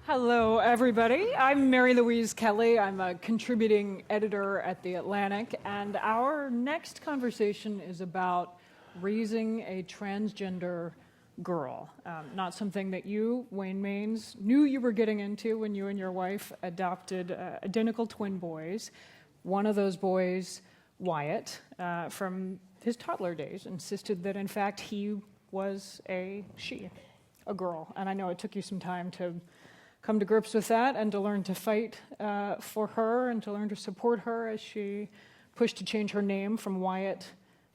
Hello, everybody. I'm Mary Louise Kelly. I'm a contributing editor at The Atlantic, and our next conversation is about raising a transgender girl. Not something that you, Wayne Maines, knew you were getting into when you and your wife adopted identical twin boys. One of those boys, Wyatt, from his toddler days, insisted that, in fact, he was a girl. And I know it took you some time to come to grips with that and to learn to fight for her and to learn to support her as she pushed to change her name from Wyatt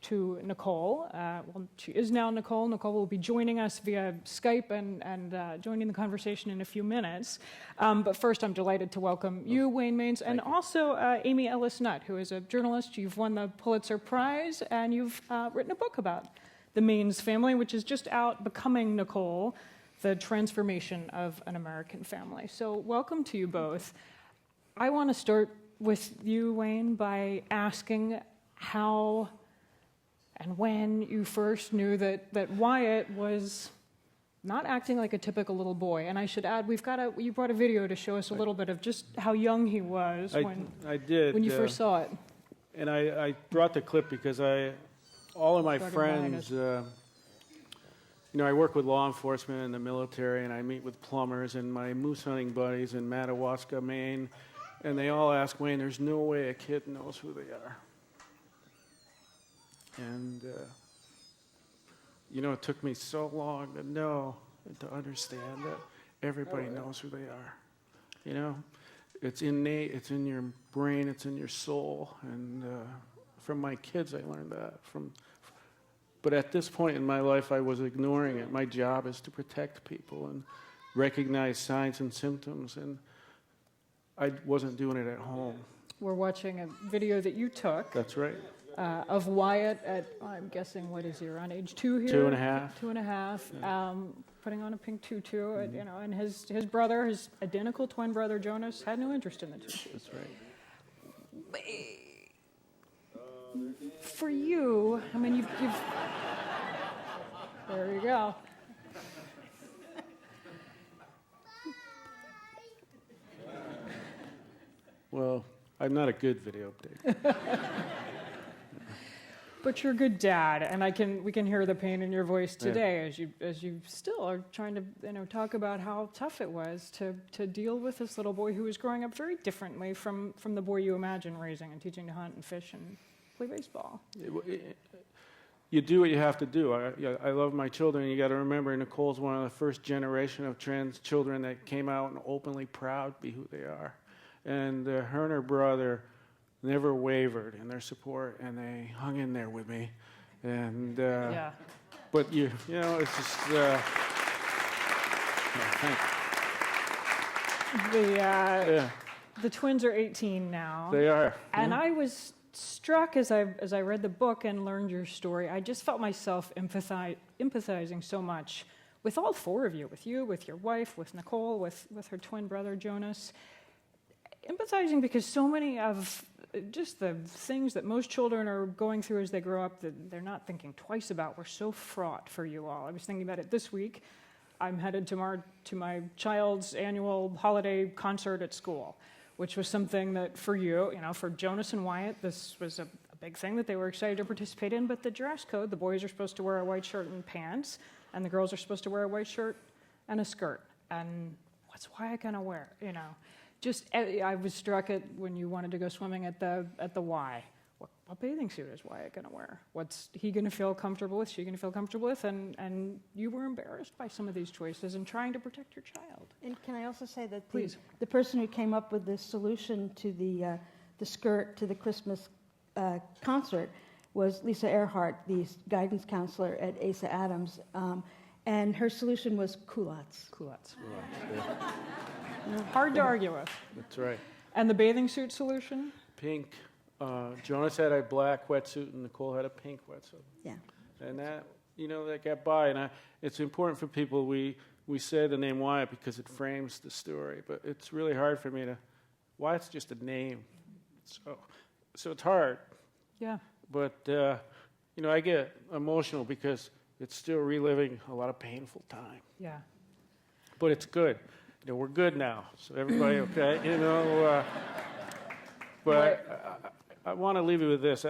to Nicole. Well, she is now Nicole. Nicole will be joining us via Skype and joining the conversation in a few minutes. But first, I'm delighted to welcome you, Wayne Maines, and also Amy Ellis Nutt, who is a journalist. You've won the Pulitzer Prize, and you've written a book about the Maines family, which is just out, Becoming Nicole, the transformation of an American family. So welcome to you both. I want to start with you, Wayne, by asking how and when you first knew that Wyatt was not acting like a typical little boy. And I should add, you brought a video to show us a little bit of just how young he was when you first saw it. And I brought the clip because all of my friends, I work with law enforcement and the military, and I meet with plumbers and my moose hunting buddies in Madawaska, Maine, and they all ask, Wayne, there's no way a kid knows who they are. And, it took me so long to know and to understand that everybody knows who they are. It's innate, it's in your brain, it's in your soul. And from my kids, I learned that. But at this point in my life, I was ignoring it. My job is to protect people and recognize signs and symptoms, and I wasn't doing it at home. We're watching a video that you took. That's right. Of Wyatt at, I'm guessing, what is he, around age 2 here? 2.5. 2.5. Yeah. Putting on a pink tutu, and his brother, his identical twin brother, Jonas, had no interest in the tutu. That's right. For you, I mean, you've there you go. Well, I'm not a good video update. But you're a good dad, and we can hear the pain in your voice today as you still are trying to talk about how tough it was to deal with this little boy who was growing up very differently from the boy you imagine raising and teaching to hunt and fish and play baseball. You do what you have to do. I love my children. You got to remember, Nicole's one of the first generation of trans children that came out and openly proud to be who they are. And her and her brother never wavered in their support, and they hung in there with me. And but it's just the twins are 18 now. They are, and I was struck as I read the book and learned your story. I just felt myself empathizing so much with all four of you, with your wife, with Nicole, with her twin brother Jonas. Empathizing because so many of just the things that most children are going through as they grow up that they're not thinking twice about were so fraught for you all. I was thinking about it this week. I'm headed tomorrow to my child's annual holiday concert at school, which was something that for you, for Jonas and Wyatt, this was a big thing that they were excited to participate in. But the dress code, the boys are supposed to wear a white shirt and pants, and the girls are supposed to wear a white shirt and a skirt. And what's Wyatt gonna wear? I was struck at when you wanted to go swimming at the Y. What bathing suit is Wyatt going to wear? What's he going to feel comfortable with? She going to feel comfortable with? And you were embarrassed by some of these choices and trying to protect your child. And can I also say that the person who came up with this solution to the skirt to the Christmas concert was Lisa Earhart, the guidance counselor at Asa Adams, and her solution was culottes. Culottes. Hard to argue with. That's right. And the bathing suit solution? Pink. Jonas had a black wetsuit, and Nicole had a pink wetsuit. Yeah. And that got by. And it's important for people. We say the name Wyatt because it frames the story, but it's really hard for me to. Wyatt's just a name, so it's hard. Yeah. But I get emotional because it's still reliving a lot of painful time. Yeah. But it's good. we're good now. So everybody okay? But I want to leave you with this.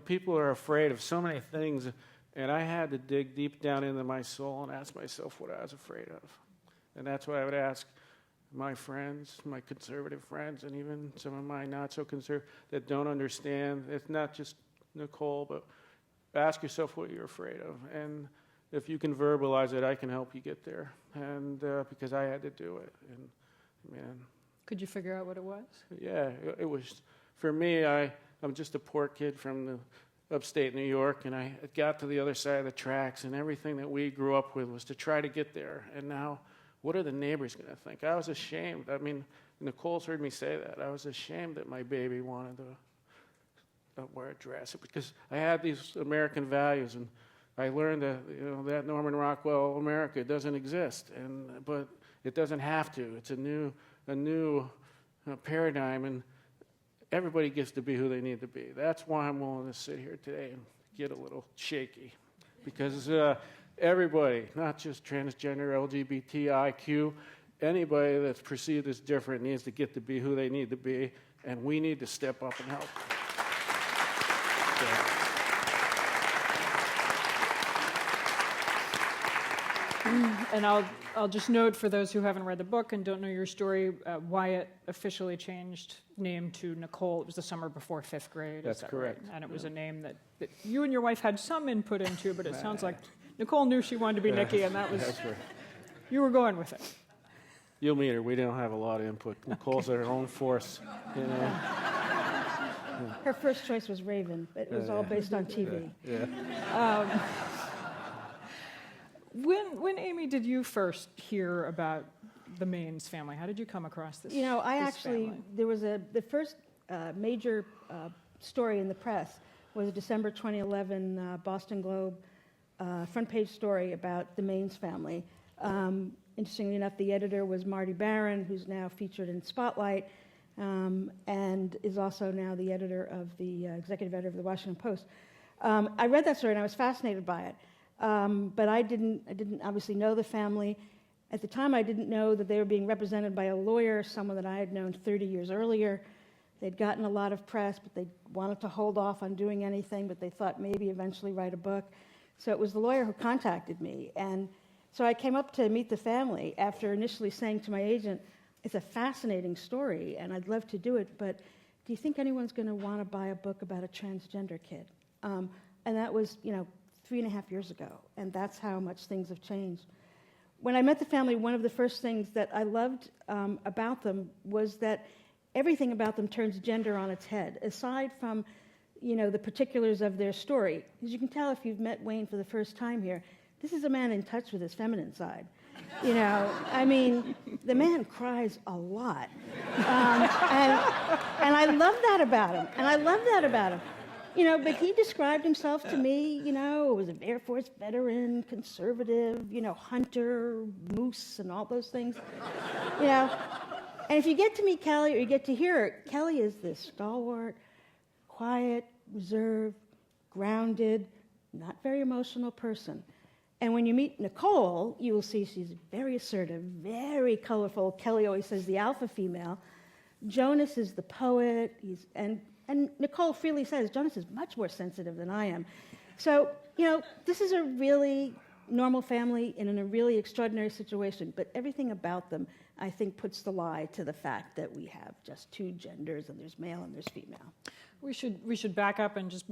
People are afraid of so many things, and I had to dig deep down into my soul and ask myself what I was afraid of. And that's what I would ask my friends, my conservative friends, and even some of my not-so-conservative that don't understand. It's not just Nicole, but ask yourself what you're afraid of. And if you can verbalize it, I can help you get there. And because I had to do it. And, man. Could you figure out what it was? Yeah, it was, for me, I'm just a poor kid from the upstate New York, and I got to the other side of the tracks, and everything that we grew up with was to try to get there. And now, what are the neighbors going to think? I was ashamed. I mean, Nicole's heard me say that. I was ashamed that my baby wanted to wear a dress because I had these American values, and I learned that that Norman Rockwell America doesn't exist, but it doesn't have to. It's a new paradigm, and everybody gets to be who they need to be. That's why I'm willing to sit here today and get a little shaky, because everybody, not just transgender, LGBTIQ, anybody that's perceived as different needs to get to be who they need to be, and we need to step up and help. And I'll just note for those who haven't read the book and don't know your story, Wyatt officially changed name to Nicole. It was the summer before 5th grade. That's correct. Right? And it was a name that you and your wife had some input into, but it sounds like Nicole knew she wanted to be Nikki, and that was, That's right. You were going with it. You'll meet her. We don't have a lot of input. Nicole's her own force. Her first choice was Raven, but it was all based on TV. When Amy, did you first hear about the Maines family? How did you come across this? Family? There was the first major story in the press was a December 2011 Boston Globe front page story about the Maines family. Interestingly enough, the editor was Marty Barron, who's now featured in Spotlight, and is also now the editor of the executive editor of the Washington Post. I read that story and I was fascinated by it. But I didn't obviously know the family. At the time, I didn't know that they were being represented by a lawyer, someone that I had known 30 years earlier. They'd gotten a lot of press, but they wanted to hold off on doing anything, but they thought maybe eventually write a book. So it was the lawyer who contacted me. And so I came up to meet the family after initially saying to my agent, it's a fascinating story, and I'd love to do it, but do you think anyone's going to want to buy a book about a transgender kid? And that was, 3.5 years ago, and that's how much things have changed. When I met the family, one of the first things that I loved about them was that everything about them turns gender on its head, aside from, the particulars of their story. As you can tell if you've met Wayne for the first time here, this is a man in touch with his feminine side. The man cries a lot. And I love that about him. But he described himself to me, was an Air Force veteran, conservative, hunter, moose, and all those things. And if you get to meet Kelly or you get to hear her, Kelly is this stalwart, quiet, reserved, grounded, not very emotional person. And when you meet Nicole, you will see she's very assertive, very colorful. Kelly always says the alpha female. Jonas is the poet. And Nicole freely says, Jonas is much more sensitive than I am. So, this is a really normal family in a really extraordinary situation, but everything about them, I think, puts the lie to the fact that we have just two genders, and there's male and there's female. We should back up and just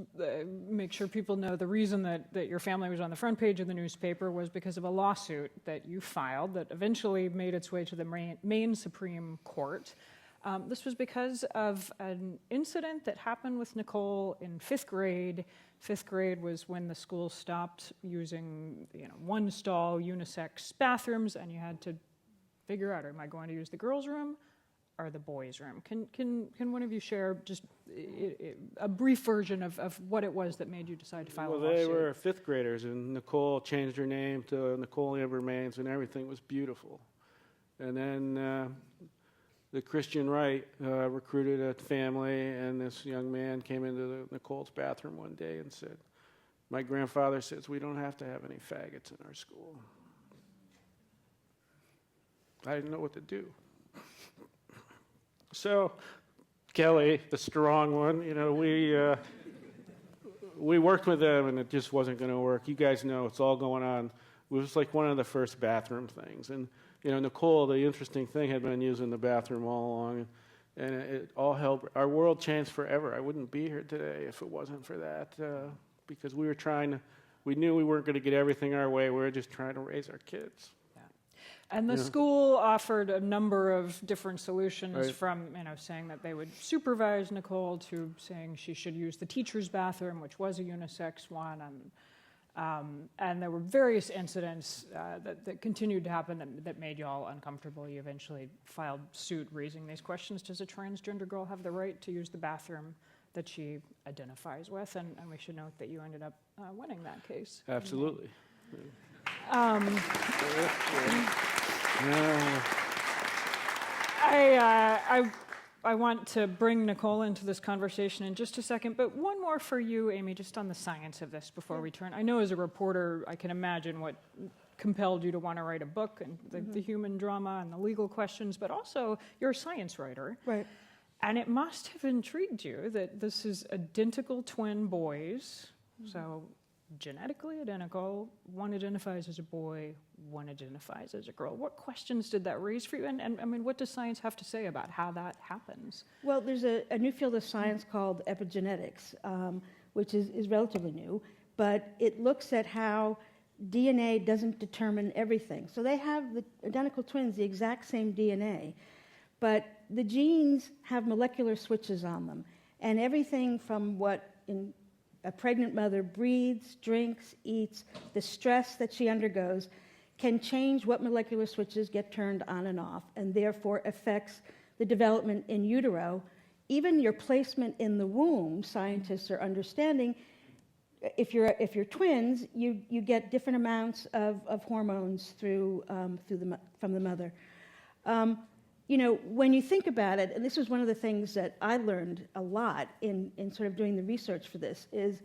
make sure people know the reason that your family was on the front page of the newspaper was because of a lawsuit that you filed that eventually made its way to the Maine Supreme Court. This was because of an incident that happened with Nicole in 5th grade. 5th grade was when the school stopped using, one-stall unisex bathrooms, and you had to figure out, am I going to use the girls' room or the boys' room? Can one of you share just a brief version of what it was that made you decide to file a lawsuit? Well, they were 5th graders, and Nicole changed her name to Nicole Amber Maines, and everything was beautiful. And then the Christian right recruited a family, and this young man came into Nicole's bathroom one day and said, my grandfather says we don't have to have any faggots in our school. I didn't know what to do. So Kelly, the strong one, we worked with them, and it just wasn't going to work. You guys know it's all going on. It was like one of the first bathroom things. And, Nicole, the interesting thing, had been using the bathroom all along. And it all helped. Our world changed forever. I wouldn't be here today if it wasn't for that, because we knew we weren't going to get everything our way. We were just trying to raise our kids. And the school offered a number of different solutions, Right. from saying that they would supervise Nicole to saying she should use the teacher's bathroom, which was a unisex one, and there were various incidents that continued to happen that made you all uncomfortable. You eventually filed suit raising these questions. Does a transgender girl have the right to use the bathroom that she identifies with? And we should note that you ended up winning that case. Absolutely. I want to bring Nicole into this conversation in just a second, but one more for you, Amy, just on the science of this before we turn. I know as a reporter, I can imagine what compelled you to want to write a book and the human drama and the legal questions, but also you're a science writer. Right. And it must have intrigued you that this is identical twin boys, so genetically identical. One identifies as a boy, one identifies as a girl. What questions did that raise for you? And I mean, what does science have to say about how that happens? Well, there's a new field of science called epigenetics, which is relatively new, but it looks at how DNA doesn't determine everything. So they have the identical twins, the exact same DNA, but the genes have molecular switches on them, and everything from what a pregnant mother breathes, drinks, eats, the stress that she undergoes can change what molecular switches get turned on and off, and therefore affects the development in utero. Even your placement in the womb, scientists are understanding, if you're twins, you get different amounts of hormones from the mother. When you think about it, and this was one of the things that I learned a lot in sort of doing the research for this, is,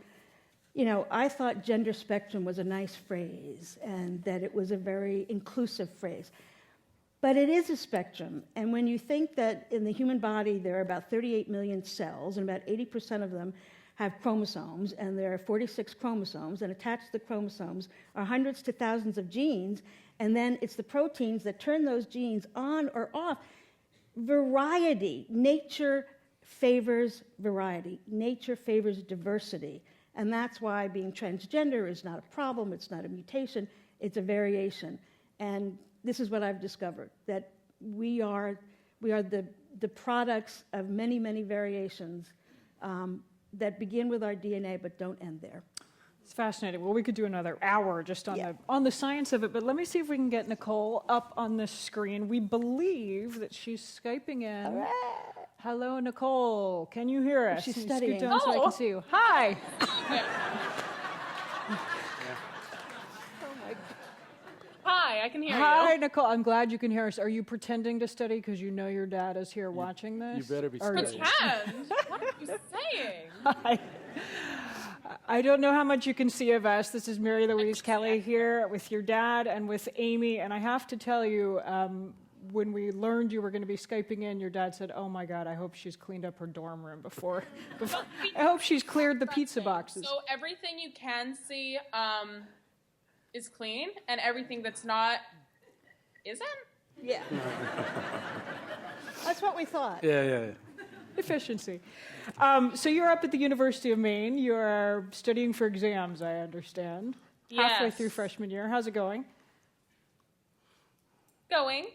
I thought gender spectrum was a nice phrase and that it was a very inclusive phrase. But it is a spectrum, and when you think that in the human body there are about 38 million cells, and about 80% of them have chromosomes, and there are 46 chromosomes, and attached to the chromosomes are hundreds to thousands of genes, and then it's the proteins that turn those genes on or off. Variety. Nature favors variety. Nature favors diversity. And that's why being transgender is not a problem, it's not a mutation, it's a variation. And this is what I've discovered, that we are the products of many, many variations that begin with our DNA but don't end there. It's fascinating. Well, we could do another hour just on the science of it, but let me see if we can get Nicole up on this screen. We believe that she's Skyping in. All right. Hello, Nicole. Can you hear us? She's Can you studying. scoot down so I can see you. Hi. Hi, I can hear you. Hi, Nicole. I'm glad you can hear us. Are you pretending to study because you know your dad is here watching this? You better be Or- studying. Pretend? What are you saying? Hi. I don't know how much you can see of us. This is Mary Louise Kelly here with your dad and with Amy. And I have to tell you, when we learned you were going to be Skyping in, your dad said, "Oh my God, I hope she's cleaned up her dorm room before I hope she's cleared the pizza boxes." So everything you can see is clean, and everything that's not isn't? Yeah. That's what we thought. Yeah. Efficiency. So you're up at the University of Maine. You're studying for exams, I understand. Halfway Yes. through freshman year. How's it going? Going.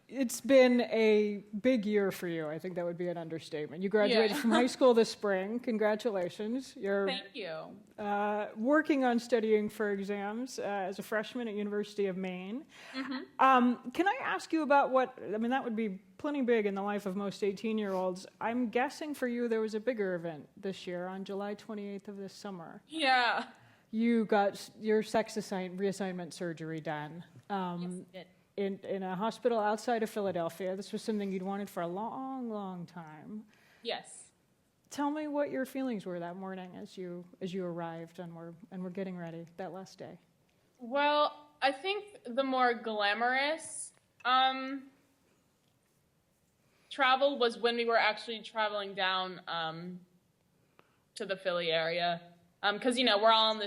It's been a big year for you. I think that would be an understatement. You graduated Yeah. from high school this spring. Congratulations. You're Thank you. working on studying for exams as a freshman at University of Maine. Can I ask you about that would be plenty big in the life of most 18-year-olds. I'm guessing for you there was a bigger event this year on July 28th of this summer. Yeah. You got your reassignment surgery done. Yes, I did. In a hospital outside of Philadelphia. This was something you'd wanted for a long, long time. Yes. tell me what your feelings were that morning as you arrived and were getting ready that last day. Well, I think the more glamorous travel was when we were actually traveling down to the Philly area. Because, we're all in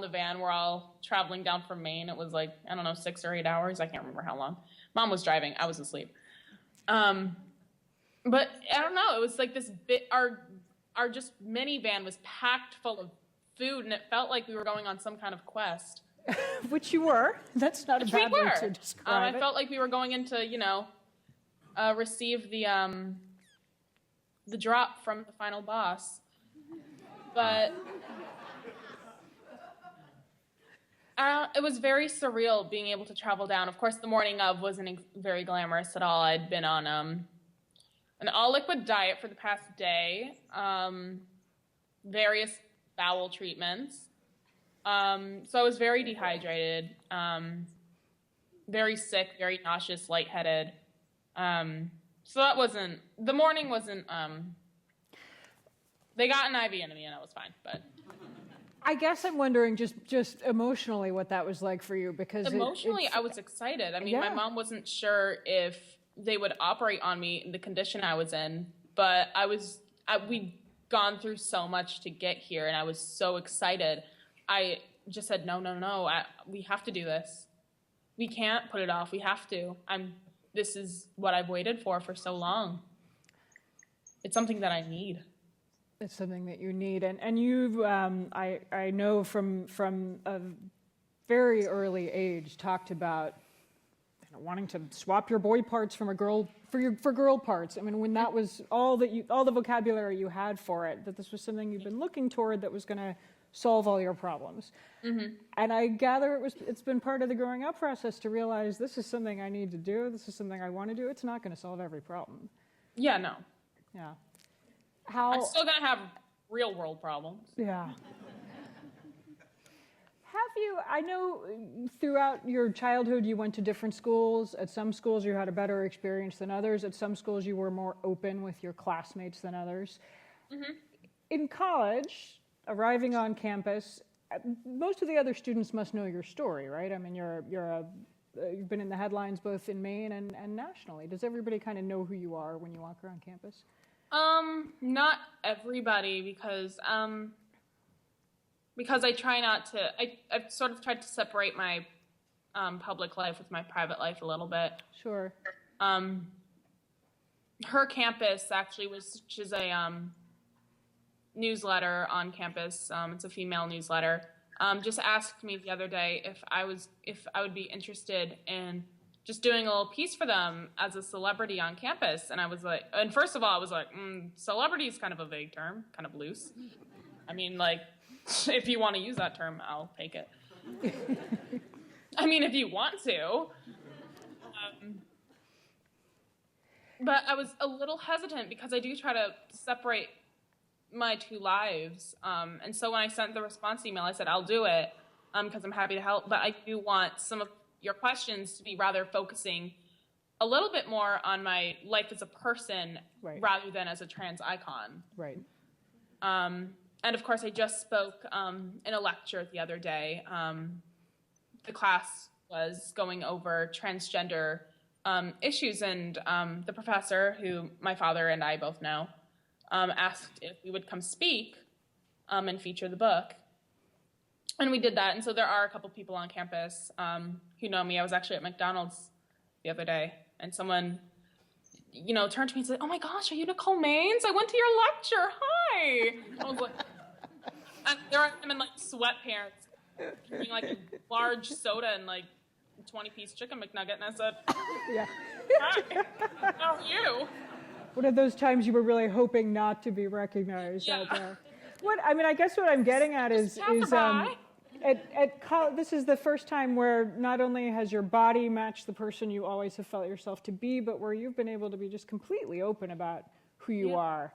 the van. We're all traveling down from Maine. It was 6 or 8 hours. I can't remember how long. Mom was driving. I was asleep. But I don't know. It was like this bit, our just minivan was packed full of food, and it felt like we were going on some kind of quest. Which you were. That's not a bad way to describe it. I felt like we were going into, receive the drop from the final boss. But it was very surreal being able to travel down. Of course, the morning of wasn't very glamorous at all. I'd been on an all-liquid diet for the past day, various bowel treatments. So I was very dehydrated, very sick, very nauseous, lightheaded. So the morning wasn't, they got an IV into me and I was fine, but. I guess I'm wondering just emotionally what that was like for you, because emotionally I was excited. I mean, my mom wasn't sure if they would operate on me in the condition I was in, but we'd gone through so much to get here and I was so excited. I just said, no, we have to do this. We can't put it off. We have to. This is what I've waited for so long. It's something that I need. It's something that you need, and you've I know from a very early age talked about wanting to swap your boy parts from a girl for girl parts. I mean, when that was all the vocabulary you had for it, that this was something you've been looking toward that was going to solve all your problems. Mm-hmm. And I gather it's been part of the growing up process to realize this is something I need to do. This is something I want to do. It's not going to solve every problem. Yeah, no. Yeah. I'm still going to have real world problems. Yeah. I know throughout your childhood you went to different schools. At some schools you had a better experience than others. At some schools you were more open with your classmates than others. Mm-hmm. In college, arriving on campus, most of the other students must know your story, right? I mean, you've been in the headlines both in Maine and nationally. Does everybody kind of know who you are when you walk around campus? Not everybody, because I try not to, I've sort of tried to separate my public life with my private life a little bit. Sure. Her campus actually which is a newsletter on campus. It's a female newsletter. Just asked me the other day if I would be interested in just doing a little piece for them as a celebrity on campus. And I was like, and first of all, I was like, celebrity is kind of a vague term, kind of loose. I mean, if you want to use that term, I'll take it. I mean, if you want to. But I was a little hesitant because I do try to separate my two lives. And so when I sent the response email, I said, I'll do it because I'm happy to help. But I do want some of your questions to be rather focusing a little bit more on my life as a person, right, rather than as a trans icon. Right. And of course, I just spoke in a lecture the other day. The class was going over transgender issues, and the professor, who my father and I both know, asked if we would come speak and feature the book. And we did that. And so there are a couple people on campus who know me. I was actually at McDonald's the other day, and someone, turned to me and said, "Oh my gosh, are you Nicole Maines? I went to your lecture. Hi." I was like, and there I am in sweatpants, drinking a large soda and a 20-piece chicken McNugget, and I said, "Yeah, hi, how are you?" One of those times you were really hoping not to be recognized out there. I guess what I'm getting at is this is the first time where not only has your body matched the person you always have felt yourself to be, but where you've been able to be just completely open about who you are.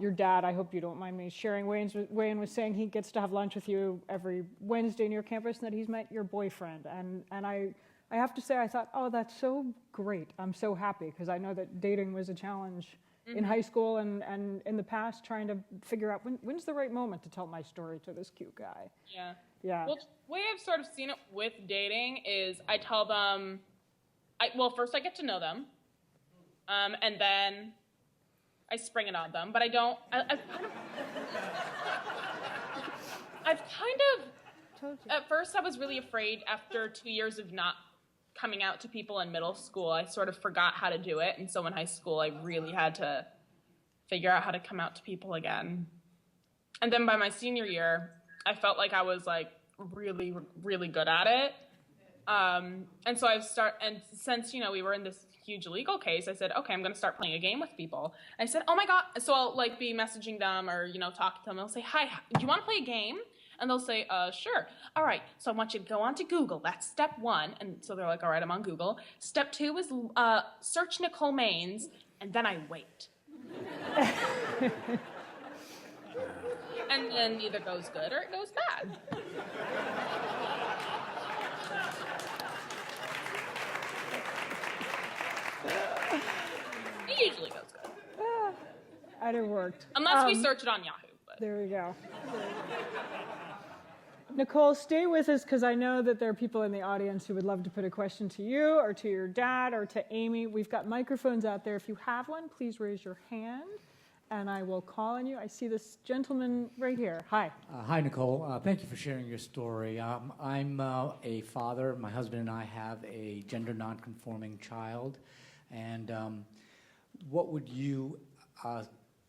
Your dad, I hope you don't mind me sharing, Wayne was saying he gets to have lunch with you every Wednesday near campus and that he's met your boyfriend. And I have to say, I thought, oh, that's so great. I'm so happy because I know that dating was a challenge in high school and in the past, trying to figure out when's the right moment to tell my story to this cute guy. Yeah. Yeah. Well, the way I've sort of seen it with dating is I tell them, first I get to know them, and then I spring it on them. But I've kind of, at first I was really afraid after 2 years of not coming out to people in middle school. I sort of forgot how to do it. And so in high school, I really had to figure out how to come out to people again. And then by my senior year, I felt like I was like really, really good at it. And so and since, we were in this huge legal case, I said, okay, I'm going to start playing a game with people. I said, oh my God. So I'll like be messaging them or, talk to them. I'll say, hi, do you want to play a game? And they'll say, sure. All right, so I want you to go onto Google. That's step 1. And so they're like, all right, I'm on Google. Step 2 is search Nicole Maines, and then I wait. And then either goes good or it goes bad. It usually goes good. And it worked. Unless we search it on Yahoo. But. There we go. Nicole, stay with us because I know that there are people in the audience who would love to put a question to you or to your dad or to Amy. We've got microphones out there. If you have one, please raise your hand and I will call on you. I see this gentleman right here. Hi. Hi, Nicole. Thank you for sharing your story. I'm a father. My husband and I have a gender nonconforming child. And what would you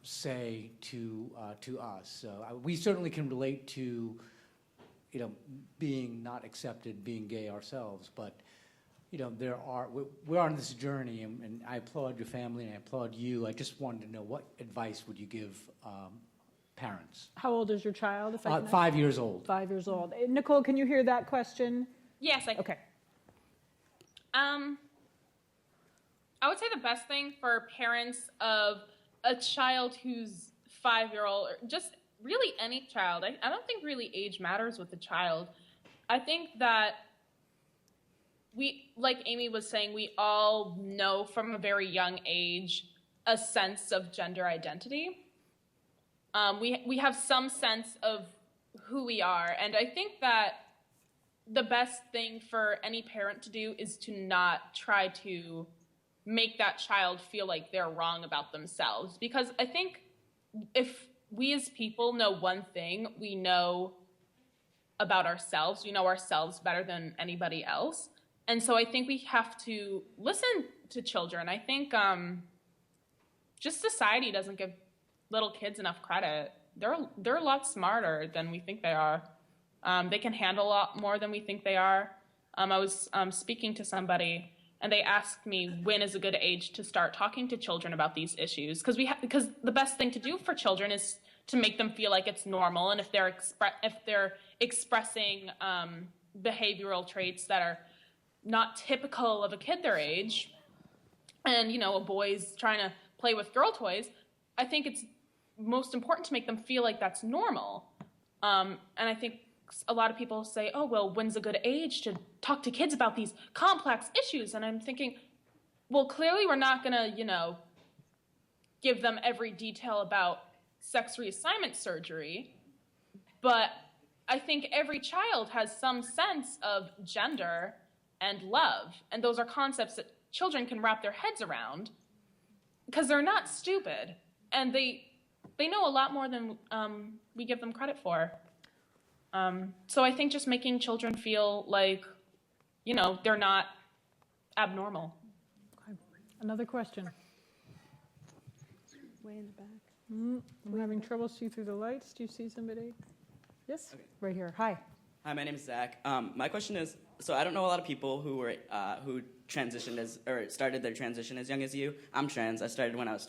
say to us? We certainly can relate to being not accepted, being gay ourselves, but we're on this journey, and I applaud your family and I applaud you. I just wanted to know, what advice would you give parents? How old is your child? If I can 5 years old. 5 years old. Nicole, can you hear that question? Yes, I can. Okay. I would say the best thing for parents of a child who's 5-year-old, or just really any child, I don't think really age matters with the child. I think that like Amy was saying, we all know from a very young age a sense of gender identity. We have some sense of who we are, and I think that the best thing for any parent to do is to not try to make that child feel like they're wrong about themselves. Because I think if we as people know one thing, we know about ourselves. We know ourselves better than anybody else. And so I think we have to listen to children. I think just society doesn't give little kids enough credit. They're a lot smarter than we think they are. They can handle a lot more than we think they are. I was speaking to somebody, and they asked me when is a good age to start talking to children about these issues, because the best thing to do for children is to make them feel like it's normal, and if they're expressing behavioral traits that are not typical of a kid their age, and a boy's trying to play with girl toys, I think it's most important to make them feel like that's normal. And I think a lot of people say, oh, well, when's a good age to talk to kids about these complex issues? And I'm thinking, well, clearly we're not going to, give them every detail about sex reassignment surgery. But I think every child has some sense of gender and love. And those are concepts that children can wrap their heads around because they're not stupid. And they know a lot more than we give them credit for. So I think just making children feel like, they're not abnormal. Okay. Another question. Way in the back. I'm having trouble see through the lights. Do you see somebody? Yes? Okay. Right here. Hi. Hi, my name is Zach. My question is, so I don't know a lot of people who transitioned or started their transition as young as you. I'm trans. I started when I was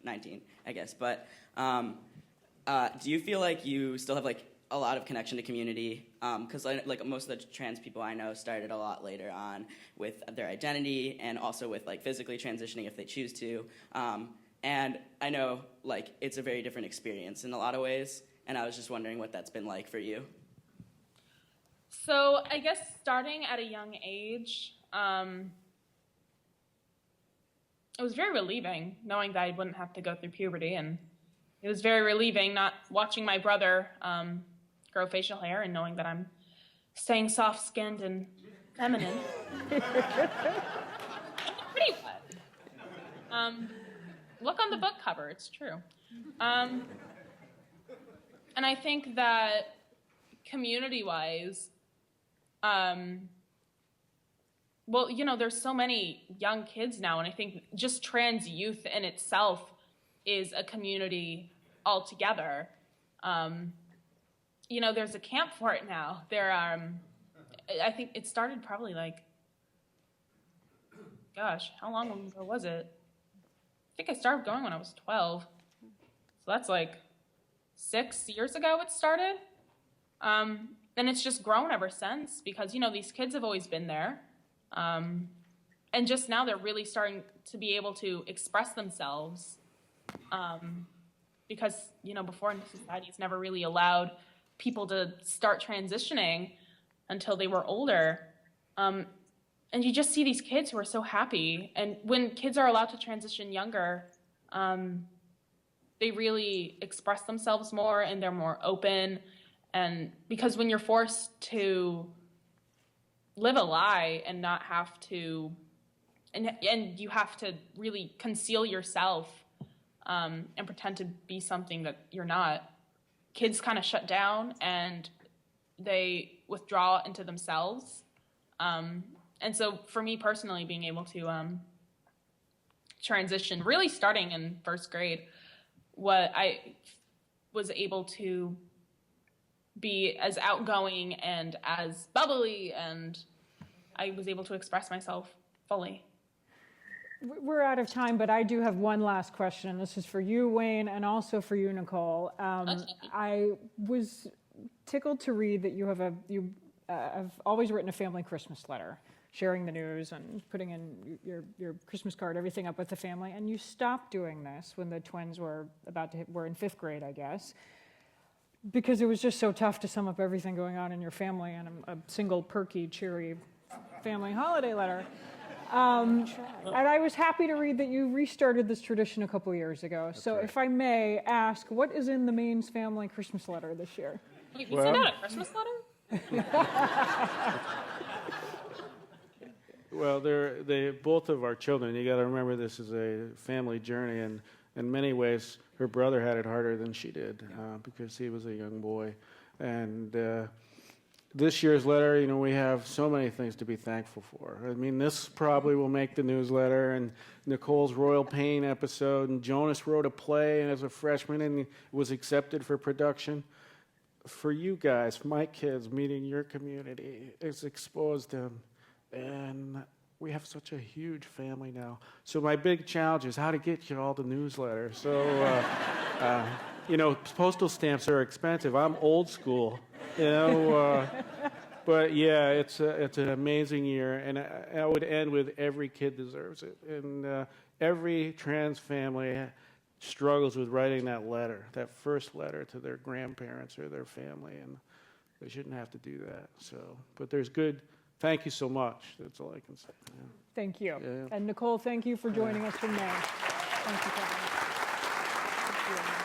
19, I guess. But do you feel like you still have a lot of connection to community? Because most of the trans people I know started a lot later on with their identity and also with physically transitioning if they choose to. And I know it's a very different experience in a lot of ways. And I was just wondering what that's been like for you. So I guess starting at a young age, it was very relieving knowing that I wouldn't have to go through puberty, and it was very relieving not watching my brother grow facial hair and knowing that I'm staying soft-skinned and feminine. Pretty wet. Look on the book cover, it's true. And I think that community-wise, well, you know, there's so many young kids now, and I think just trans youth in itself is a community altogether. You know, there's a camp for it now. There are, I think it started probably like, gosh, how long ago was it? I think I started going when I was 12. So that's like 6 years ago it started. And it's just grown ever since because, you know, these kids have always been there. And just now they're really starting to be able to express themselves. Because, you know, before society has never really allowed people to start transitioning until they were older. And you just see these kids who are so happy. And when kids are allowed to transition younger, they really express themselves more and they're more open. And because when you're forced to live a lie and not have to, and you have to really conceal yourself and pretend to be something that you're not, kids kind of shut down and they withdraw into themselves. And so for me personally, being able to transition, really starting in first grade, what I was able to be as outgoing and as bubbly, and I was able to express myself fully. We're out of time, but I do have one last question. This is for you, Wayne, and also for you, Nicole. I was tickled to read that you have always written a family Christmas letter, sharing the news and putting in your Christmas card, everything up with the family. And you stopped doing this when the twins were were in 5th grade, I guess, because it was just so tough to sum up everything going on in your family in a single perky, cheery family holiday letter. And I was happy to read that you restarted this tradition a couple years ago. That's so right. If I may ask, what is in the Maines family Christmas letter this year? Wait, you sent out a Christmas letter? Well, they both of our children, you got to remember this is a family journey, and in many ways, her brother had it harder than she did because he was a young boy. And this year's letter, you know, we have so many things to be thankful for. I mean, this probably will make the newsletter, and Nicole's Royal Pain episode, and Jonas wrote a play as a freshman and was accepted for production. For you guys, my kids, meeting your community, it's exposed them. And we have such a huge family now. So my big challenge is how to get you all the newsletters. So, you know, postal stamps are expensive. I'm old school, you know. But yeah, it's an amazing year, and I would end with every kid deserves it. And every trans family struggles with writing that letter, that first letter to their grandparents or their family, and they shouldn't have to do that. So, but there's good. Thank you so much. That's all I can say. Yeah. Thank you. Yeah. And Nicole, thank you for joining us from Maine. Thank you, Kevin. Thank you.